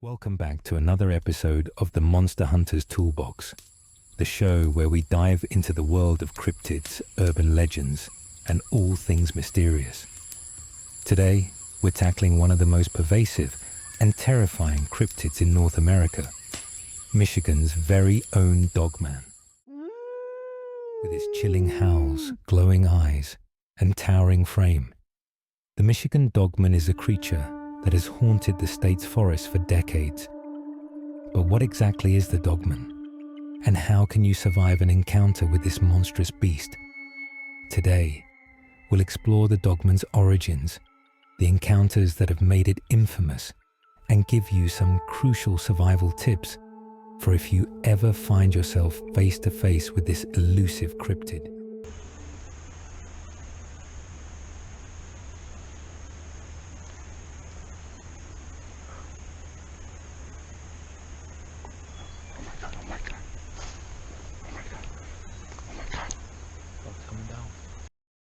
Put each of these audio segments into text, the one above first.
Welcome back to another episode of the Monster Hunter's Toolbox, the show where we dive into the world of cryptids, urban legends, and all things mysterious. Today, we're tackling one of the most pervasive and terrifying cryptids in North America, Michigan's very own Dogman. With its chilling howls, glowing eyes, and towering frame, the Michigan Dogman is a creature that has haunted the state's forests for decades. But what exactly is the Dogman? And how can you survive an encounter with this monstrous beast? Today, we'll explore the Dogman's origins, the encounters that have made it infamous, and give you some crucial survival tips for if you ever find yourself face to face with this elusive cryptid.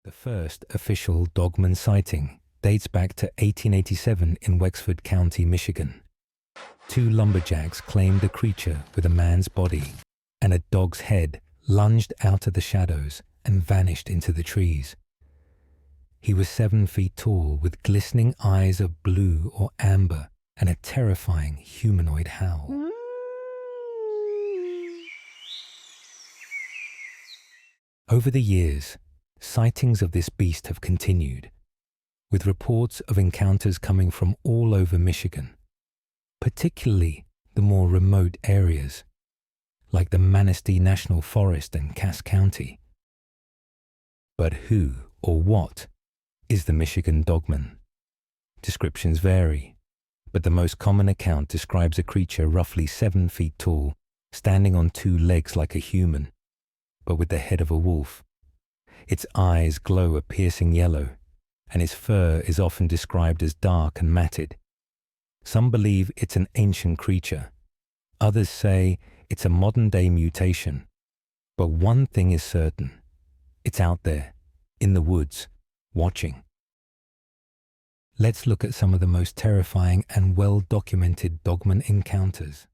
The first official Dogman sighting dates back to 1887 in Wexford County, Michigan. Two lumberjacks claimed a creature with a man's body, and a dog's head lunged out of the shadows and vanished into the trees. He was 7 feet tall, with glistening eyes of blue or amber and a terrifying humanoid howl. Over the years, sightings of this beast have continued, with reports of encounters coming from all over Michigan, particularly the more remote areas, like the Manistee National Forest and Cass County. But who or what is the Michigan Dogman? Descriptions vary, but the most common account describes a creature roughly 7 feet tall, standing on 2 legs like a human, but with the head of a wolf. Its eyes glow a piercing yellow, and its fur is often described as dark and matted. Some believe it's an ancient creature. Others say it's a modern-day mutation. But one thing is certain. It's out there, in the woods, watching. Let's look at some of the most terrifying and well-documented Dogman encounters.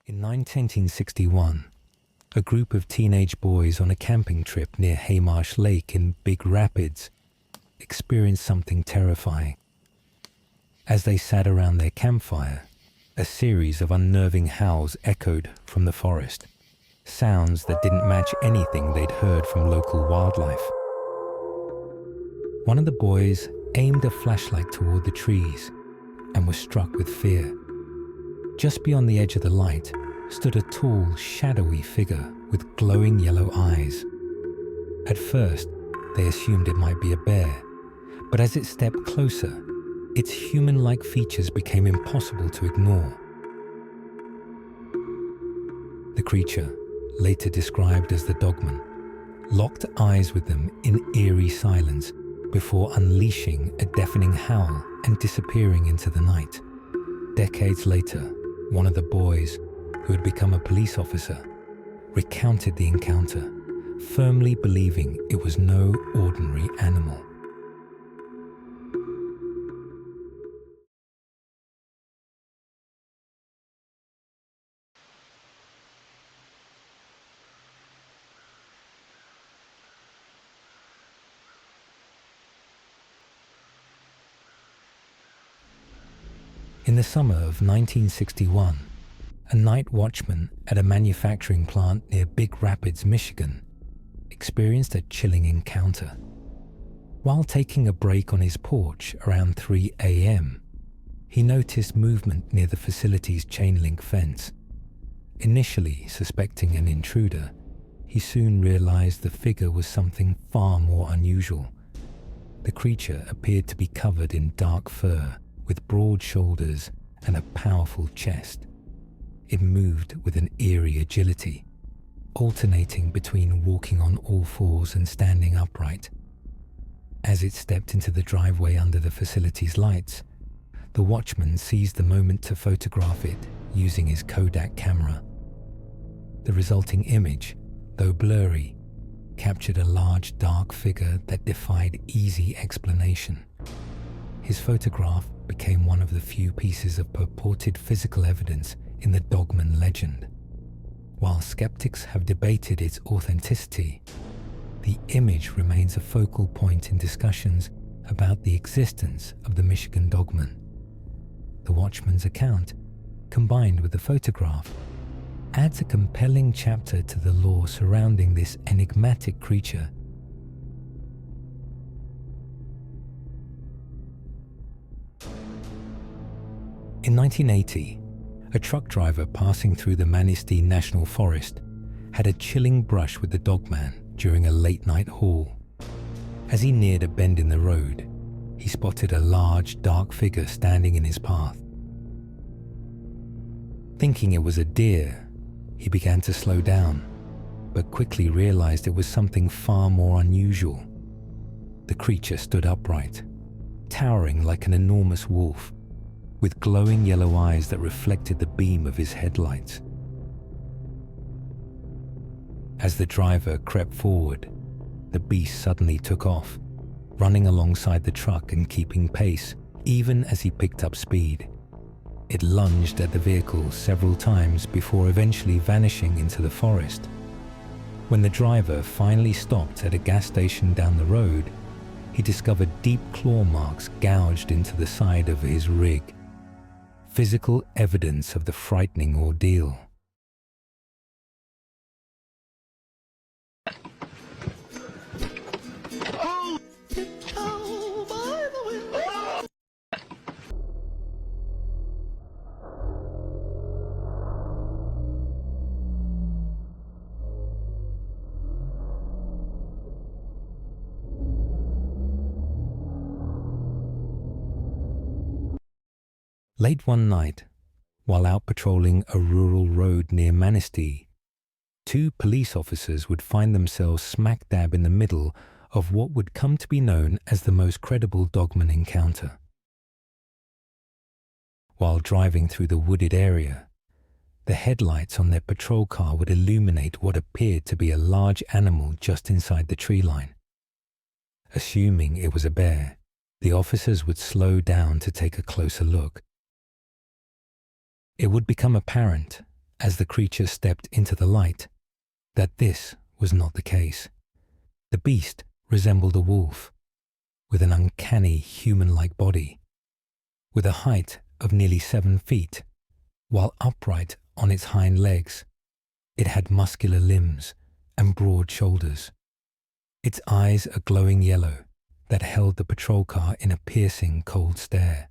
In 1961, a group of teenage boys on a camping trip near Haymarsh Lake in Big Rapids experienced something terrifying. As they sat around their campfire, a series of unnerving howls echoed from the forest, sounds that didn't match anything they'd heard from local wildlife. One of the boys aimed a flashlight toward the trees and was struck with fear. Just beyond the edge of the light stood a tall, shadowy figure with glowing yellow eyes. At first, they assumed it might be a bear, but as it stepped closer, its human-like features became impossible to ignore. The creature, later described as the Dogman, locked eyes with them in eerie silence before unleashing a deafening howl and disappearing into the night. Decades later, one of the boys, who had become a police officer, recounted the encounter, firmly believing it was no ordinary animal. In the summer of 1961, a night watchman at a manufacturing plant near Big Rapids, Michigan, experienced a chilling encounter. While taking a break on his porch around 3 a.m., he noticed movement near the facility's chain-link fence. Initially suspecting an intruder, he soon realized the figure was something far more unusual. The creature appeared to be covered in dark fur with broad shoulders and a powerful chest. It moved with an eerie agility, alternating between walking on all fours and standing upright. As it stepped into the driveway under the facility's lights, the watchman seized the moment to photograph it using his Kodak camera. The resulting image, though blurry, captured a large dark figure that defied easy explanation. His photograph became one of the few pieces of purported physical evidence in the Dogman legend. While skeptics have debated its authenticity, the image remains a focal point in discussions about the existence of the Michigan Dogman. The watchman's account, combined with the photograph, adds a compelling chapter to the lore surrounding this enigmatic creature. In 1980, a truck driver passing through the Manistee National Forest had a chilling brush with the Dogman during a late-night haul. As he neared a bend in the road, he spotted a large, dark figure standing in his path. Thinking it was a deer, he began to slow down, but quickly realized it was something far more unusual. The creature stood upright, towering like an enormous wolf, with glowing yellow eyes that reflected the beam of his headlights. As the driver crept forward, the beast suddenly took off, running alongside the truck and keeping pace, even as he picked up speed. It lunged at the vehicle several times before eventually vanishing into the forest. When the driver finally stopped at a gas station down the road, he discovered deep claw marks gouged into the side of his rig, physical evidence of the frightening ordeal. Late one night, while out patrolling a rural road near Manistee, two police officers would find themselves smack dab in the middle of what would come to be known as the most credible Dogman encounter. While driving through the wooded area, the headlights on their patrol car would illuminate what appeared to be a large animal just inside the tree line. Assuming it was a bear, the officers would slow down to take a closer look. It would become apparent, as the creature stepped into the light, that this was not the case. The beast resembled a wolf, with an uncanny human-like body, with a height of nearly 7 feet, while upright on its hind legs. It had muscular limbs and broad shoulders. Its eyes a glowing yellow that held the patrol car in a piercing cold stare.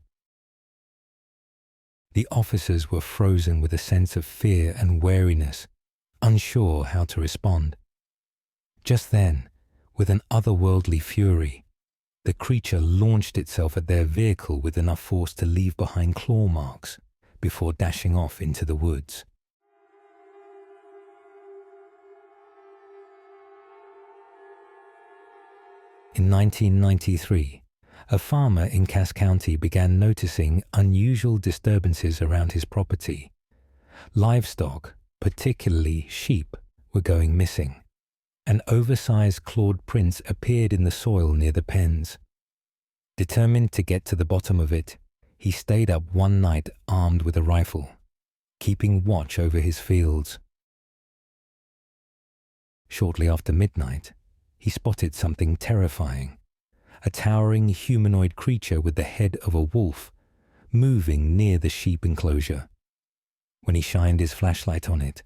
The officers were frozen with a sense of fear and wariness, unsure how to respond. Just then, with an otherworldly fury, the creature launched itself at their vehicle with enough force to leave behind claw marks before dashing off into the woods. In 1993, a farmer in Cass County began noticing unusual disturbances around his property. Livestock, particularly sheep, were going missing, and oversized clawed prints appeared in the soil near the pens. Determined to get to the bottom of it, he stayed up one night armed with a rifle, keeping watch over his fields. Shortly after midnight, he spotted something terrifying. A towering humanoid creature with the head of a wolf, moving near the sheep enclosure. When he shined his flashlight on it,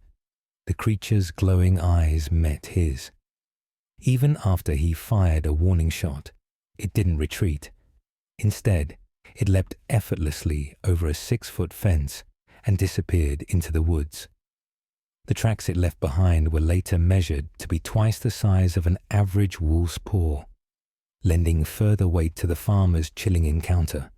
the creature's glowing eyes met his. Even after he fired a warning shot, it didn't retreat. Instead, it leapt effortlessly over a 6-foot fence and disappeared into the woods. The tracks it left behind were later measured to be twice the size of an average wolf's paw, lending further weight to the farmer's chilling encounter.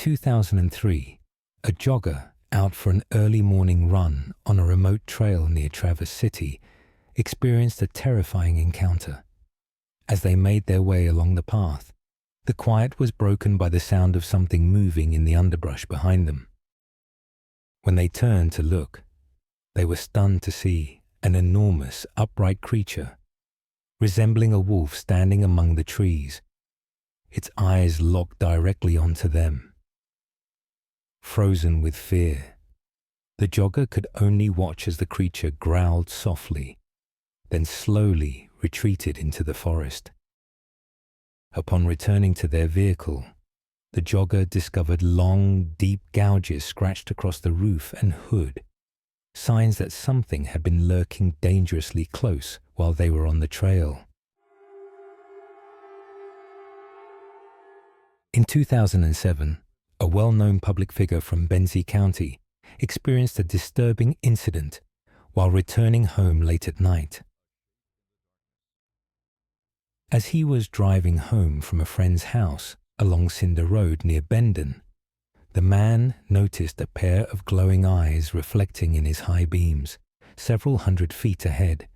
2003, a jogger out for an early morning run on a remote trail near Traverse City experienced a terrifying encounter. As they made their way along the path, the quiet was broken by the sound of something moving in the underbrush behind them. When they turned to look, they were stunned to see an enormous, upright creature, resembling a wolf standing among the trees, its eyes locked directly onto them. Frozen with fear, the jogger could only watch as the creature growled softly, then slowly retreated into the forest. Upon returning to their vehicle, the jogger discovered long, deep gouges scratched across the roof and hood, signs that something had been lurking dangerously close while they were on the trail. In 2007, a well-known public figure from Benzie County experienced a disturbing incident while returning home late at night. As he was driving home from a friend's house along Cinder Road near Bendon, the man noticed a pair of glowing eyes reflecting in his high beams several hundred feet ahead.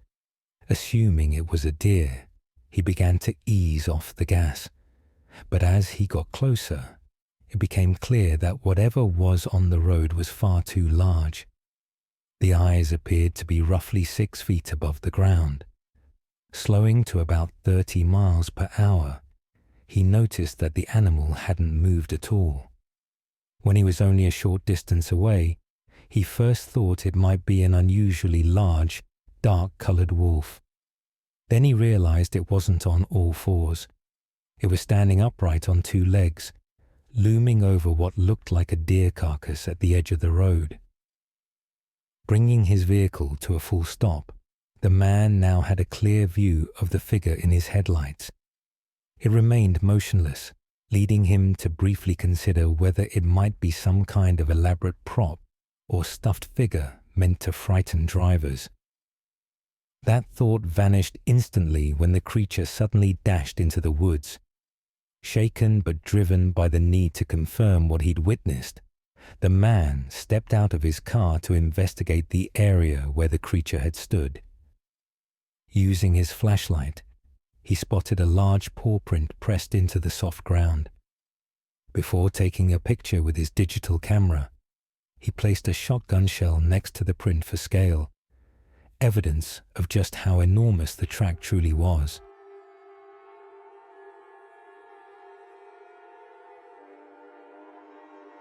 Assuming it was a deer, he began to ease off the gas. But as he got closer, it became clear that whatever was on the road was far too large. The eyes appeared to be roughly 6 feet above the ground. Slowing to about 30 miles per hour, he noticed that the animal hadn't moved at all. When he was only a short distance away, he first thought it might be an unusually large, dark-colored wolf. Then he realized it wasn't on all fours. It was standing upright on 2 legs, looming over what looked like a deer carcass at the edge of the road. Bringing his vehicle to a full stop, the man now had a clear view of the figure in his headlights. It remained motionless, leading him to briefly consider whether it might be some kind of elaborate prop or stuffed figure meant to frighten drivers. That thought vanished instantly when the creature suddenly dashed into the woods. Shaken but driven by the need to confirm what he'd witnessed, the man stepped out of his car to investigate the area where the creature had stood. Using his flashlight, he spotted a large paw print pressed into the soft ground. Before taking a picture with his digital camera, he placed a shotgun shell next to the print for scale, evidence of just how enormous the track truly was.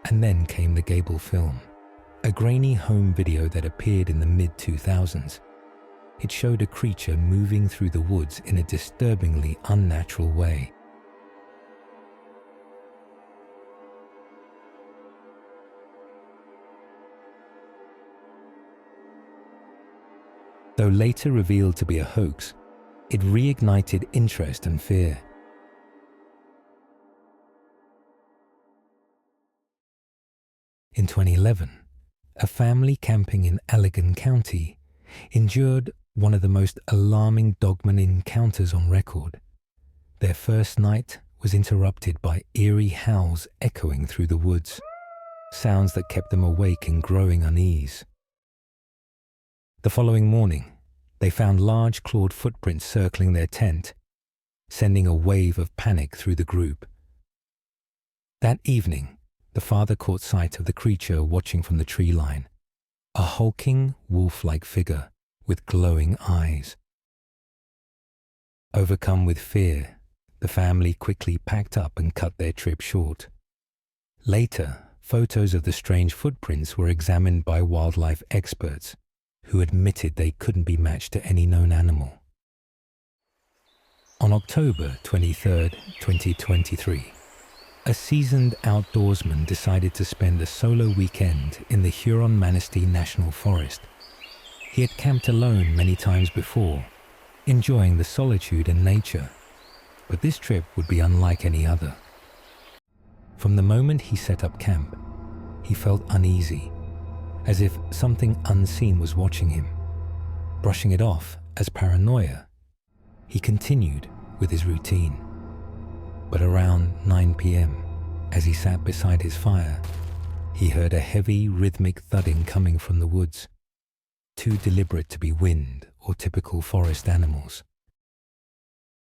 And then came the Gable film, a grainy home video that appeared in the mid-2000s. It showed a creature moving through the woods in a disturbingly unnatural way. Though later revealed to be a hoax, it reignited interest and fear. In 2011, a family camping in Allegan County endured one of the most alarming Dogman encounters on record. Their first night was interrupted by eerie howls echoing through the woods, sounds that kept them awake in growing unease. The following morning, they found large clawed footprints circling their tent, sending a wave of panic through the group. That evening, the father caught sight of the creature watching from the tree line, a hulking, wolf-like figure with glowing eyes. Overcome with fear, the family quickly packed up and cut their trip short. Later, photos of the strange footprints were examined by wildlife experts, who admitted they couldn't be matched to any known animal. On October 23, 2023, a seasoned outdoorsman decided to spend a solo weekend in the Huron-Manistee National Forest. He had camped alone many times before, enjoying the solitude and nature, but this trip would be unlike any other. From the moment he set up camp, he felt uneasy, as if something unseen was watching him. Brushing it off as paranoia, he continued with his routine. But around 9 p.m., As he sat beside his fire, he heard a heavy, rhythmic thudding coming from the woods, too deliberate to be wind or typical forest animals.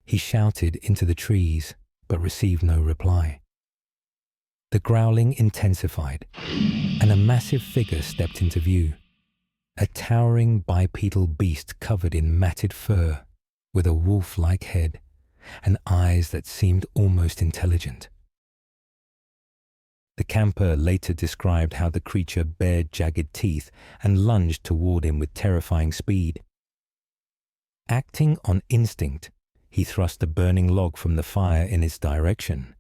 He shouted into the trees, but received no reply. The growling intensified, and a massive figure stepped into view. A towering bipedal beast covered in matted fur, with a wolf-like head and eyes that seemed almost intelligent. The camper later described how the creature bared jagged teeth and lunged toward him with terrifying speed. Acting on instinct, he thrust a burning log from the fire in its direction,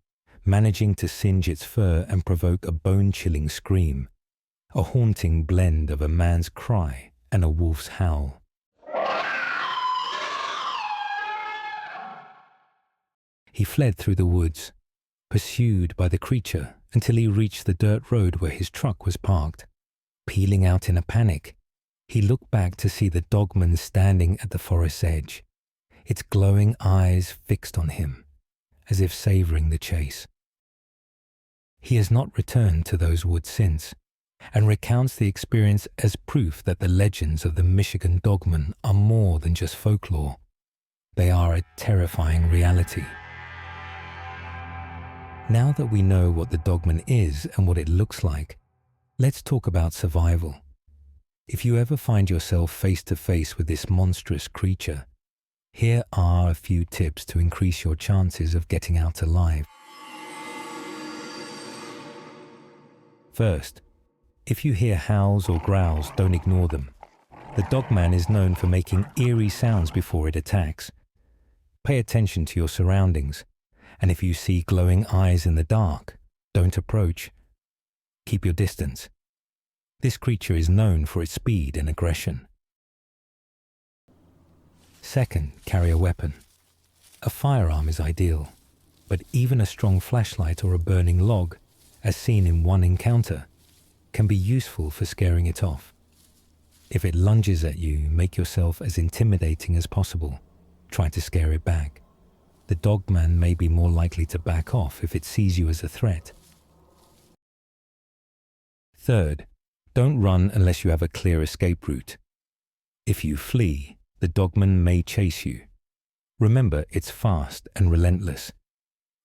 managing to singe its fur and provoke a bone-chilling scream, a haunting blend of a man's cry and a wolf's howl. He fled through the woods, pursued by the creature until he reached the dirt road where his truck was parked. Peeling out in a panic, he looked back to see the dogman standing at the forest's edge, its glowing eyes fixed on him, as if savoring the chase. He has not returned to those woods since, and recounts the experience as proof that the legends of the Michigan Dogman are more than just folklore. They are a terrifying reality. Now that we know what the dogman is and what it looks like, let's talk about survival. If you ever find yourself face to face with this monstrous creature, here are a few tips to increase your chances of getting out alive. First, if you hear howls or growls, don't ignore them. The dogman is known for making eerie sounds before it attacks. Pay attention to your surroundings, and if you see glowing eyes in the dark, don't approach. Keep your distance. This creature is known for its speed and aggression. Second, carry a weapon. A firearm is ideal, but even a strong flashlight or a burning log, as seen in one encounter, can be useful for scaring it off. If it lunges at you, make yourself as intimidating as possible. Try to scare it back. The dogman may be more likely to back off if it sees you as a threat. Third, don't run unless you have a clear escape route. If you flee, the dogman may chase you. Remember, it's fast and relentless.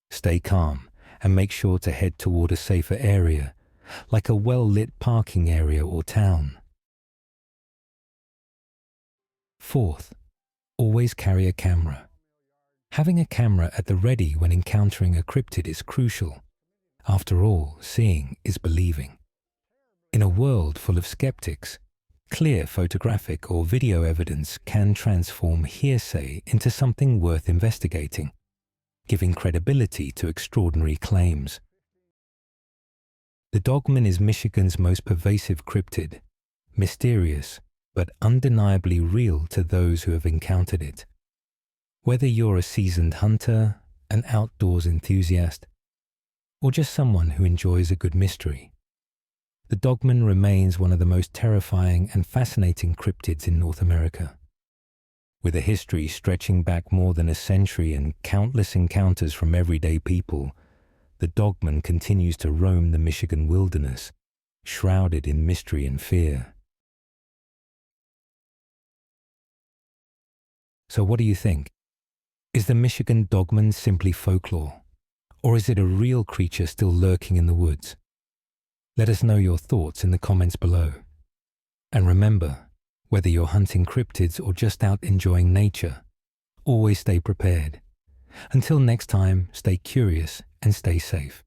Stay calm and make sure to head toward a safer area, like a well-lit parking area or town. Fourth, always carry a camera. Having a camera at the ready when encountering a cryptid is crucial. After all, seeing is believing. In a world full of skeptics, clear photographic or video evidence can transform hearsay into something worth investigating, giving credibility to extraordinary claims. The dogman is Michigan's most pervasive cryptid, mysterious but undeniably real to those who have encountered it. Whether you're a seasoned hunter, an outdoors enthusiast, or just someone who enjoys a good mystery, the dogman remains one of the most terrifying and fascinating cryptids in North America. With a history stretching back more than a century and countless encounters from everyday people, the dogman continues to roam the Michigan wilderness, shrouded in mystery and fear. So what do you think? Is the Michigan dogman simply folklore, or is it a real creature still lurking in the woods? Let us know your thoughts in the comments below. And remember, whether you're hunting cryptids or just out enjoying nature, always stay prepared. Until next time, stay curious and stay safe.